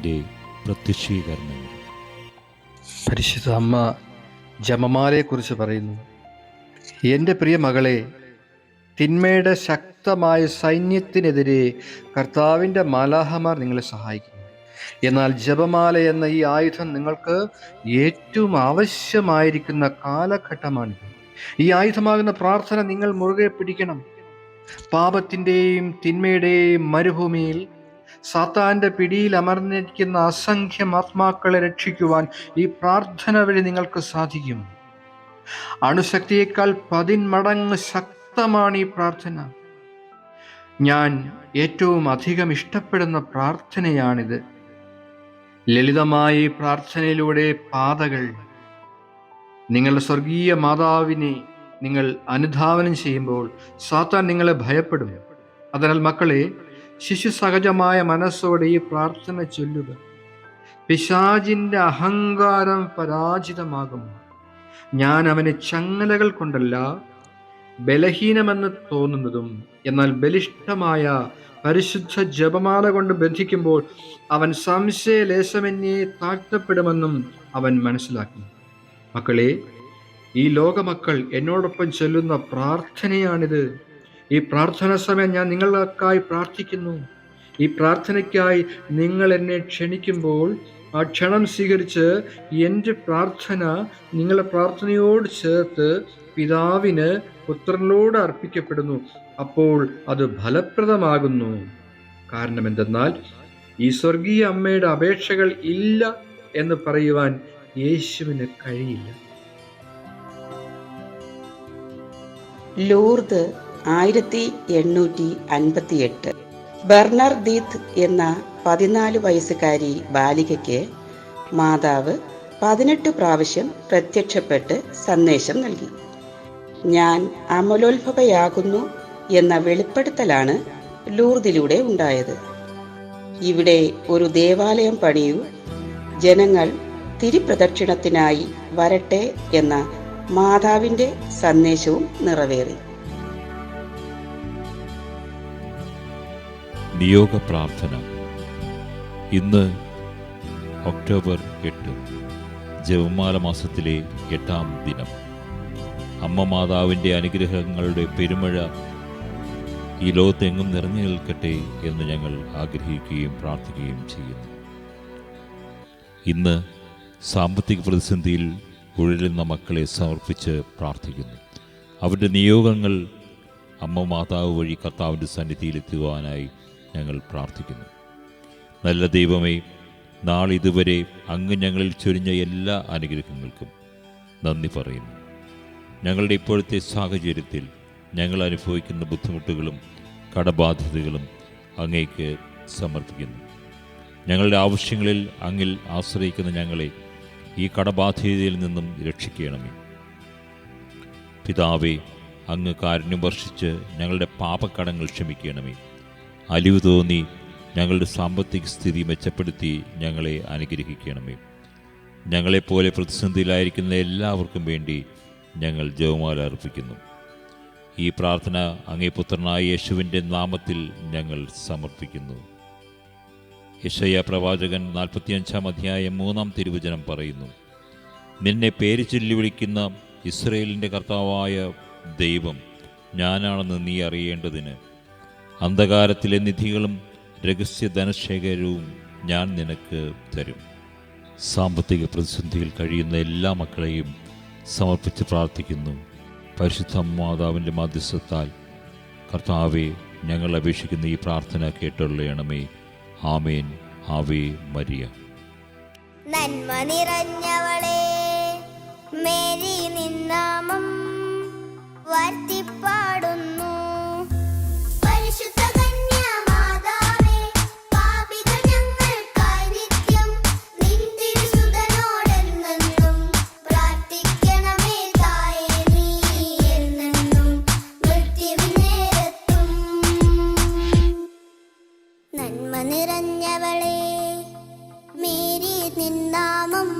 കർത്താവിൻ്റെ പ്രത്യക്ഷീകരണങ്ങൾ. പരിശുദ്ധ അമ്മ ജപമാലയെക്കുറിച്ച് പറയുന്നു: എൻ്റെ പ്രിയ മകളെ, തിന്മയുടെ ശക്തമായ സൈന്യത്തിനെതിരെ കർത്താവിൻ്റെ മാലാഹമാർ നിങ്ങളെ സഹായിക്കുന്നു. എന്നാൽ ജപമാല എന്ന ഈ ആയുധം നിങ്ങൾക്ക് ഏറ്റവും ആവശ്യമായിരിക്കുന്ന കാലഘട്ടമാണിത്. ഈ ആയുധമാകുന്ന പ്രാർത്ഥന നിങ്ങൾ മുറുകെ പിടിക്കണം. പാപത്തിൻ്റെയും തിന്മയുടെയും മരുഭൂമിയിൽ സാത്താൻ്റെ പിടിയിൽ അമർന്നിരിക്കുന്ന അസംഖ്യം ആത്മാക്കളെ രക്ഷിക്കുവാൻ ഈ പ്രാർത്ഥന വഴി നിങ്ങൾക്ക് സാധിക്കും. അണുശക്തിയേക്കാൾ 10 മടങ്ങ് ശക്തമാണ് ഈ പ്രാർത്ഥന. ഞാൻ ഏറ്റവും അധികം ഇഷ്ടപ്പെടുന്ന പ്രാർത്ഥനയാണിത്. ലളിതമായ ഈ പ്രാർത്ഥനയിലൂടെ പാതകൾ നിങ്ങളുടെ സ്വർഗീയ മാതാവിനെ നിങ്ങൾ അനുധാവനം ചെയ്യുമ്പോൾ സാത്താൻ നിങ്ങളെ ഭയപ്പെടും. അതിനാൽ മക്കളെ, ശിശു സഹജമായ മനസ്സോടെ ഈ പ്രാർത്ഥന ചൊല്ലുക. പിശാചിൻ്റെ അഹങ്കാരം പരാജിതമാകും. ഞാൻ അവനെ ചങ്ങലകൾ കൊണ്ടല്ല, ബലഹീനമെന്ന് തോന്നുന്നതും എന്നാൽ ബലിഷ്ഠമായ പരിശുദ്ധ ജപമാല കൊണ്ട് ബന്ധിക്കുമ്പോൾ അവൻ സംശയലേശമെന്നേ താഴ്ത്തപ്പെടുമെന്നും അവൻ മനസ്സിലാക്കി. മക്കളെ, ഈ ലോകമക്കൾ എന്നോടൊപ്പം ചൊല്ലുന്ന പ്രാർത്ഥനയാണിത്. ഈ പ്രാർത്ഥന സമയം ഞാൻ നിങ്ങൾക്കായി പ്രാർത്ഥിക്കുന്നു. ഈ പ്രാർത്ഥനയ്ക്കായി നിങ്ങൾ എന്നെ ക്ഷണിക്കുമ്പോൾ ആ ക്ഷണം സ്വീകരിച്ച് എൻ്റെ പ്രാർത്ഥന നിങ്ങളുടെ പ്രാർത്ഥനയോട് ചേർത്ത് പിതാവിന് പുത്രനിലൂടെ അർപ്പിക്കപ്പെടുന്നു. അപ്പോൾ അത് ഫലപ്രദമാകുന്നു. കാരണം എന്തെന്നാൽ ഈ സ്വർഗീയ അമ്മയുടെ അപേക്ഷകൾ ഇല്ല എന്ന് പറയുവാൻ യേശുവിന് കഴിയില്ല. ലൂർദ് 1858. ബെർണർദീത്ത് എന്ന 14 വയസ്സുകാരി ബാലികയ്ക്ക് മാതാവ് 18 പ്രാവശ്യം പ്രത്യക്ഷപ്പെട്ട് സന്ദേശം നൽകി. ഞാൻ അമലോത്ഭവയാകുന്നു എന്ന വെളിപ്പെടുത്തലാണ് ലൂർദിലൂടെ ഉണ്ടായത്. ഇവിടെ ഒരു ദേവാലയം പണിയൂ, ജനങ്ങൾ തിരിപ്രദക്ഷിണത്തിനായി വരട്ടെ എന്ന മാതാവിൻ്റെ സന്ദേശവും നിറവേറി. നിയോഗ പ്രാർത്ഥന. ഇന്ന് ഒക്ടോബർ 8, ജപമാല മാസത്തിലെ 8-ാം ദിനം. അമ്മ മാതാവിൻ്റെ അനുഗ്രഹങ്ങളുടെ പെരുമഴ ഈ ലോകത്തെങ്ങും നിറഞ്ഞു നിൽക്കട്ടെ എന്ന് ഞങ്ങൾ ആഗ്രഹിക്കുകയും പ്രാർത്ഥിക്കുകയും ചെയ്യുന്നു. ഇന്ന് സാമ്പത്തിക പ്രതിസന്ധിയിൽ ഉഴലുന്ന മക്കളെ സമർപ്പിച്ച് പ്രാർത്ഥിക്കുന്നു. അവരുടെ നിയോഗങ്ങൾ അമ്മ മാതാവ് വഴി കർത്താവിൻ്റെ സന്നിധിയിലെത്തുവാനായി ഞങ്ങൾ പ്രാർത്ഥിക്കുന്നു. നല്ല ദൈവമേ, നാളിതുവരെ അങ്ങ് ഞങ്ങളിൽ ചൊരിഞ്ഞ എല്ലാ അനുഗ്രഹങ്ങൾക്കും നന്ദി പറയുന്നു. ഞങ്ങളുടെ ഇപ്പോഴത്തെ സാഹചര്യത്തിൽ ഞങ്ങൾ അനുഭവിക്കുന്ന ബുദ്ധിമുട്ടുകളും കടബാധ്യതകളും അങ്ങേക്ക് സമർപ്പിക്കുന്നു. ഞങ്ങളുടെ ആവശ്യങ്ങളിൽ അങ്ങിൽ ആശ്രയിക്കുന്ന ഞങ്ങളെ ഈ കടബാധ്യതയിൽ നിന്നും രക്ഷിക്കണമേ. പിതാവേ, അങ്ങ് കാരുണ്യം വർഷിച്ച് ഞങ്ങളുടെ പാപക്കടങ്ങൾ ക്ഷമിക്കണമേ. അലിവ് തോന്നി ഞങ്ങളുടെ സാമ്പത്തിക സ്ഥിതി മെച്ചപ്പെടുത്തി ഞങ്ങളെ അനുഗ്രഹിക്കണമേ. ഞങ്ങളെപ്പോലെ പ്രതിസന്ധിയിലായിരിക്കുന്ന എല്ലാവർക്കും വേണ്ടി ഞങ്ങൾ ജപമാല അർപ്പിക്കുന്നു. ഈ പ്രാർത്ഥന അങ്ങേ പുത്രനായ യേശുവിൻ്റെ നാമത്തിൽ ഞങ്ങൾ സമർപ്പിക്കുന്നു. യെശയ്യാ പ്രവാചകൻ 45-ാം അധ്യായം 3-ാം തിരുവചനം പറയുന്നു: നിന്നെ പേര് ചൊല്ലി വിളിക്കുന്ന ഇസ്രയേലിൻ്റെ കർത്താവായ ദൈവം ഞാനാണെന്ന് നീ അറിയേണ്ടതിന് അന്ധകാരത്തിലെ നിധികളും രഹസ്യ ധനശേഖരവും ഞാൻ നിനക്ക് തരും. സാമ്പത്തിക പ്രതിസന്ധിയിൽ കഴിയുന്ന എല്ലാ മക്കളെയും സമർപ്പിച്ച് പ്രാർത്ഥിക്കുന്നു. പരിശുദ്ധ മാതാവിൻ്റെ മധ്യസ്ഥത്താൽ കർത്താവെ, ഞങ്ങൾ അപേക്ഷിക്കുന്ന ഈ പ്രാർത്ഥന കേട്ടുള്ളണമേ. ആമേൻ. Ave Maria. നന്മ നിറഞ്ഞവളെ മേരി, നിന്നാമം വാഴ്ത്തിപ്പാടുന്നു. പരിശുദ്ധ കന്യാമാതാവേ, പാപികൾ ഞങ്ങൾക്കായി നിത്യം നിൻ തിരുസുതനോടെന്നെന്നും പ്രാർത്ഥിക്കണമേ തായേ, നീ എന്നെന്നും മൃത്യുവിൻ നേരത്തും. നന്മ നിറഞ്ഞവളെ മേരി, നിന്നാമം